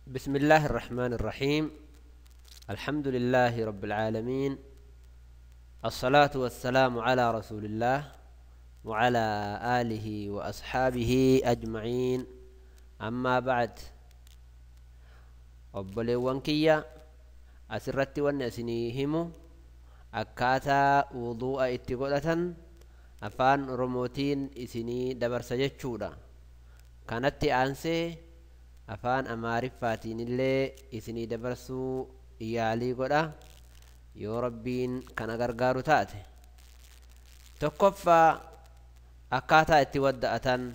بسم الله الرحمن الرحيم. الحمد لله رب العالمين. الصلاة والسلام على رسول الله وعلى آله وأصحابه أجمعين. أما بعد، أبلغ كيا أسرت ونسنيهم أكاتا وضوء اتقولة أفان رموتين إسني دبر سجدشودا كانت أنسي afaan amaariffaatiin illee isinii dabarsuu yaalii godha yoo rabbiin kana gargaaru taate. Tokkoffaa akkaataa itti wadda'atan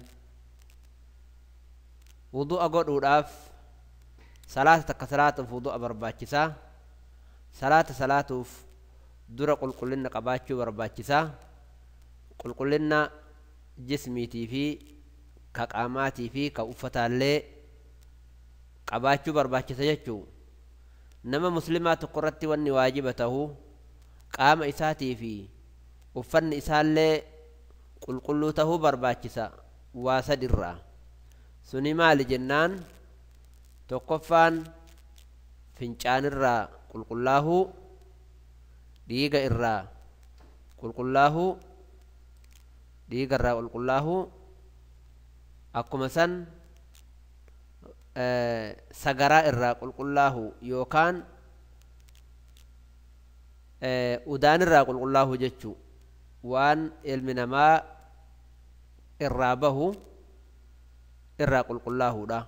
wudu'a godhuudhaaf salaata takka salaatuuf wudu'a barbaachisaa. Salaatuuf dura qulqullina qabaachuu barbaachisaa. Qulqullina jismiitii fi ka qaamaatii fi ka uffataallee qabaachuu barbaachisa jechuu. Nama muslimaa tokko irratti wanni waajiba ta'u qaama isaatii fi uffanni isaallee qulqulluu ta'uu barbaachisa waa sadirraa. Suni maali jennaan, tokkoffaan fincaanirraa qulqullaahuu, dhiiga irraa qulqullaahuu, dhiigarraa qulqullaahuu, akkuma san sagaraa irraa qulqullaahu yookaan udaanirraa qulqullaahu jechuu waan ilmi namaa irraa bahu irraa qulqullaahuudha.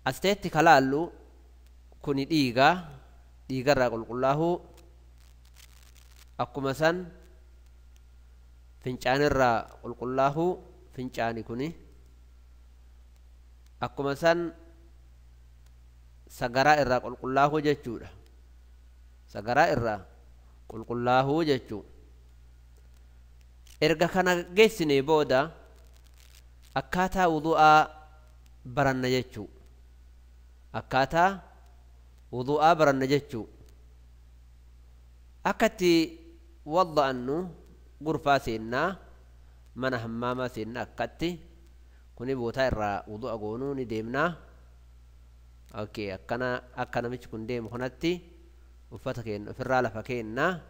Asteetti kalaallu kuni dhiigarraa qulqullaahu, akkuma san fincaanirraa qulqullaahu, fincaani kuni akkuma san sagaraa irraa qulqullaahuu jechuudha. Sagaraa irraa qulqullaahuu jechuu. Erga kana geessinee booda akkaataa wudu'aa baranna jechuu. Akkaataa wudu'aa baranna jechuu. Akkatti wadda'annu gurfaa seennaa, mana hammaamaa seennaa akkatti kuni bootaa irraa wudu'a goonuu ni deemnaa. Akka namichi kun deemu kanatti uffata keenya ofirraa lafa keennaa,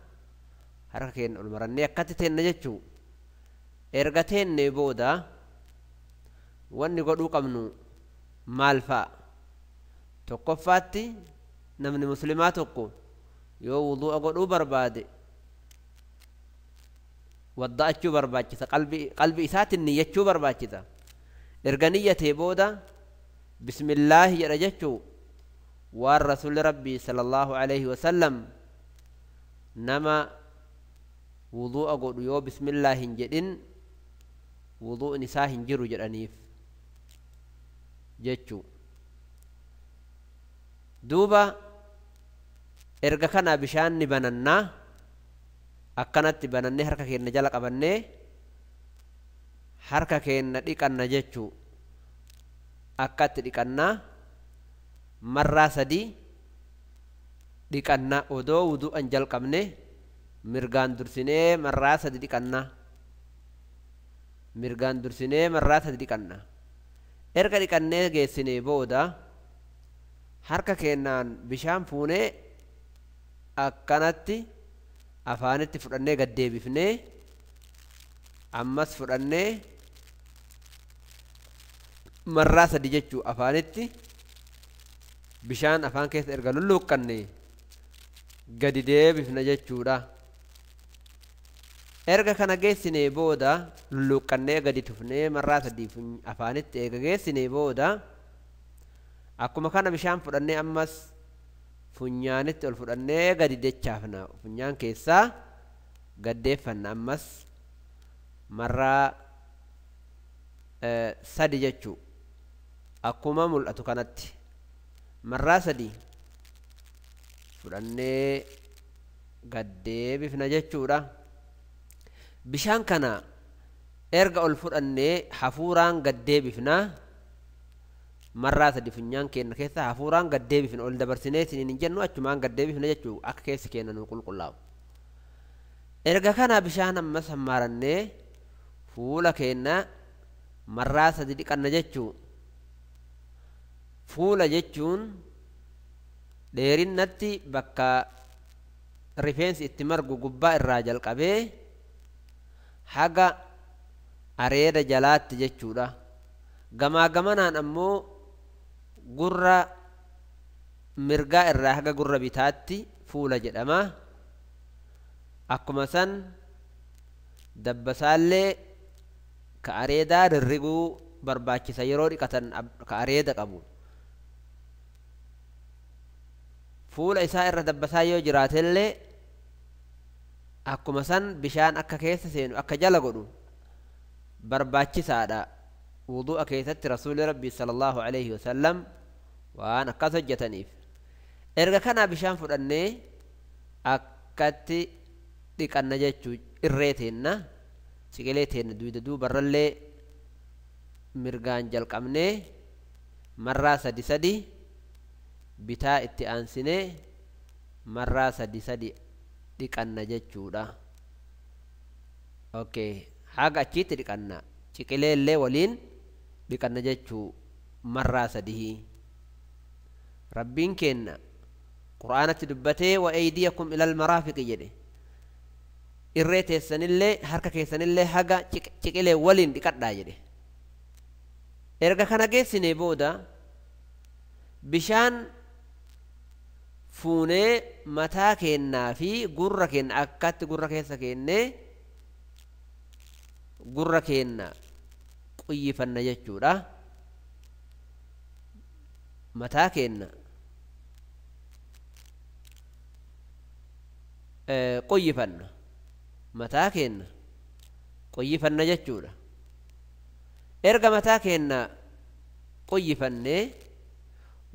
harka keenya ol marannee akkatti teenna jechuu. Erga teennee booda wanni godhuu qabnu maal fa'a? Tokkoffaatti namni muslimaa tokko yoo wudu'a godhuu barbaade wadda'achuu barbaachisa. Qalbii isaatiin niyyachuu barbaachisa. Erga niyyatee booda bismillaahi jedha jechuu waan rasuulli rabbii sallallahu alaihi wasallam nama wudu'a godhu yoo bismillaahi hin jedhin wudu'in isaa hin jiru jedhaniif jechuu. Duuba erga kana bishaan ni banannaa, akkanatti banannee harka keenya jala qabannee harka keenya dhiqanna jechuu. Akkatti dhiqannaa marraa 3 dhiqannaa. Odoo wudu'an jalqabne mirgaan dursinee marraa 3 dhiqannaa. Mirgaan dursinee marraa 3 dhiqannaa. Erga dhiqannee geessinee booda harka keenyaan bishaan fuunee akkanatti afaanitti fudhannee gaddeebifnee ammas fudhannee marraa 3 jechuu afaanitti bishaan afaan keessa erga lulluuqqanne gadi deebifna jechuudha. Erga kana geessinee booda lulluuqqannee gadi tufnee marraa 3 afaanitti eega geessinee booda akkuma kana bishaan fudhannee ammas funyaanitti ol fudhannee gadi dechaafna. Funyaan keessaa gaddeeffanna ammas marraa 3 jechuu. Akkuma mul'atu kanatti marraa 3 fudhannee gaddeebifna jechuudha. Bishaan kana erga ol fudhannee hafuuraan gaddeebifna. Marraa 3 funyaan keenya keessa hafuuraan gaddeebifna. Ol dabarsinee hin jennu achumaan gaddeebifna jechuu akka keessi keenya nu qulqullaa'u. Erga kana bishaan ammas hammaarannee fuula keenya marraa 3 dhiqanna jechuu. fuula jechuun dheerinnatti bakka rifeensi itti margu gubbaa irraa jalqabee haga areeda jalaatti jechuudha. Gamaa gamanaan ammoo gurra mirgaa irraa haga gurra bitaatti fuula jedhama. Akkuma san dabbasaallee ka areedaa rirriguu barbaachisa yeroo dhiqatan ka areeda qabu. Fuula isaa irra dabbasaa yoo jiraatellee akkuma san bishaan akka keessa seenu akka jala godhu barbaachisaadha. Wudu'a keessatti rasuulli rabbii sallallahu alayhi wasallam waan akkas hojjetaniif. Erga kana bishaan fudhannee akkatti dhiqanna jechuu irree teenna ciqilee teenna duyda duubarrallee mirgaan jalqabnee marraa sadi sadi bitaa itti aansinee marraa sadi sadi dhiqanna jechuudha. Okay, haga achiitti dhiqanna ciqilee illee waliin dhiqanna jechuu marraa sadii. Rabbiin kenna quraanatti dubbatee wa aydiyakum ilal maraafiqi jedhe. Irree teessanillee harka keessanillee haga ciqilee waliin dhiqadhaa jedhe. Erga kana geessinee booda bishaan fuunee mataa keennaa fi gurra keenna akkatti gurra keessa keennee gurra keenna quyyifanna jechuudha. Mataa keenna quyyifanna mataa keenna quyyifanna jechuudha. Erga mataa keenna quyyifannee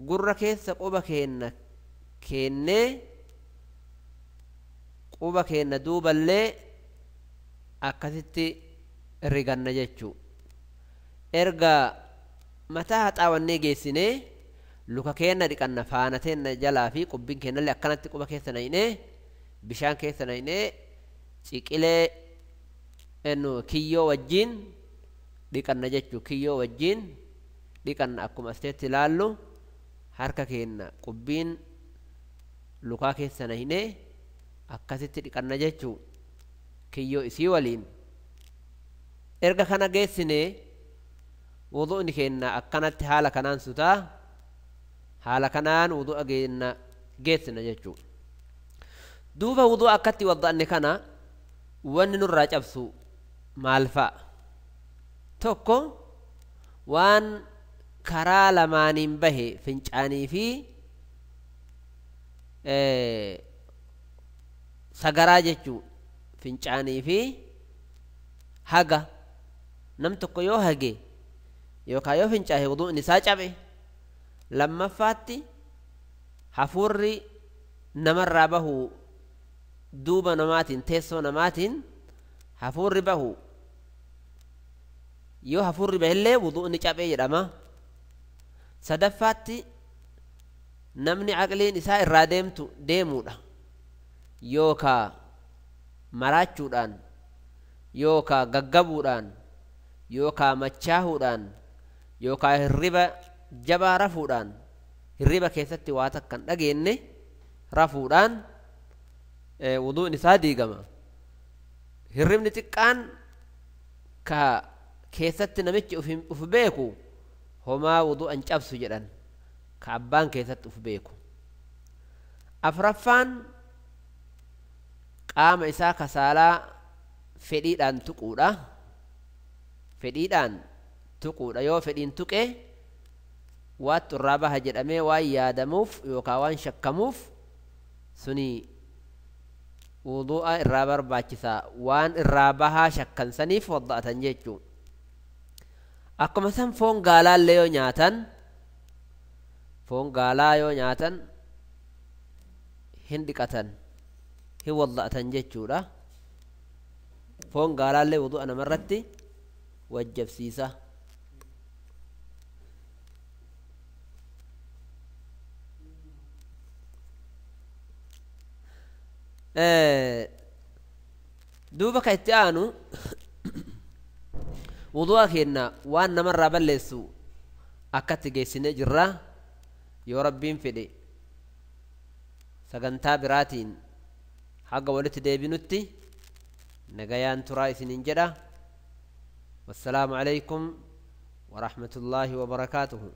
gurra keessa quba keenna keennee quba keenna duuballee akkasitti riganna jechuu. Erga mataa haxaawannee geessinee luka keenna dhiqanna faana teenna jalaa fi qubbiin keennallee akkanatti quba keessa naynee bishaan keessa naynee ciqilee kiyyoo wajjiin dhiqanna jechuu. Kiyyoo wajjiin dhiqanna akkuma asteetti ilaallu harka keenna qubbiin lukaa keessa naynee akkasitti dhiqanna jechuu kiyyoo isii waliin. Erga kana geessinee wudu'ni keenna akkanatti haala kanaan sutaa haala kanaan wudu'a keenna geessina jechuu. Duuba wudu'a akkatti wadda'anne kana wanni nurraa cabsu maal fa'a? Tokko waan karaa lamaaniin bahe fincaanii fi sagaraa jechuu. Fincaanii fi haga nam tokko yoo hage yookaan yoo fincaahe wudu'ni isaa cabe. Lammaffaatti hafuurri namarraa bahu duuba namaatiin teessoo namaatiin hafuurri bahu yoo hafuurri bahillee wudu'ni cabee jedhama. Sadaffaatti namni aqliin isaa irraa deemuudha yookaan maraachuudhaan yookaan gaggabuudhaan yookaan machaahuudhaan yookaan hirriba jabaa rafuudhaan hirriba keessatti waa takkan dhageenye rafuudhaan wuduun isaa diigama. Hirribni xiqqaan ka keessatti namichi uf beeku homaa wudu'an cabsu jedhan ka abbaan keessatti uf beeku. Afraffaan qaama isaa kasaalaa fedhiidhaan tuquudha. Fedhiidhaan tuquudha. Yoo fedhiin tuqe waattu irraa baha jedhamee waan yaadamuuf yookaan waan shakkamuuf suni wudu'a irraa barbaachisa. Waan irraa bahaa shakkansaniif wadda'atan jechuu. Akkuma san foon gaalaallee yoo nyaatan foon gaalaa yoo nyaatan hin dhiqatan hin wadda'atan jechuudha. Foon gaalaallee wudu'a namarratti wajjabsiisa. Duuba ka itti aanu wudu'a keenna waan namarraa balleessu akkatti geessinee jirra. yoo rabbiin fedhe sagantaa biraatiin haga walitti deebinutti nagayaan turaa isiniin jedha. Wassalaamu alaykum wa rahmatullaahi wa barakaatuhu.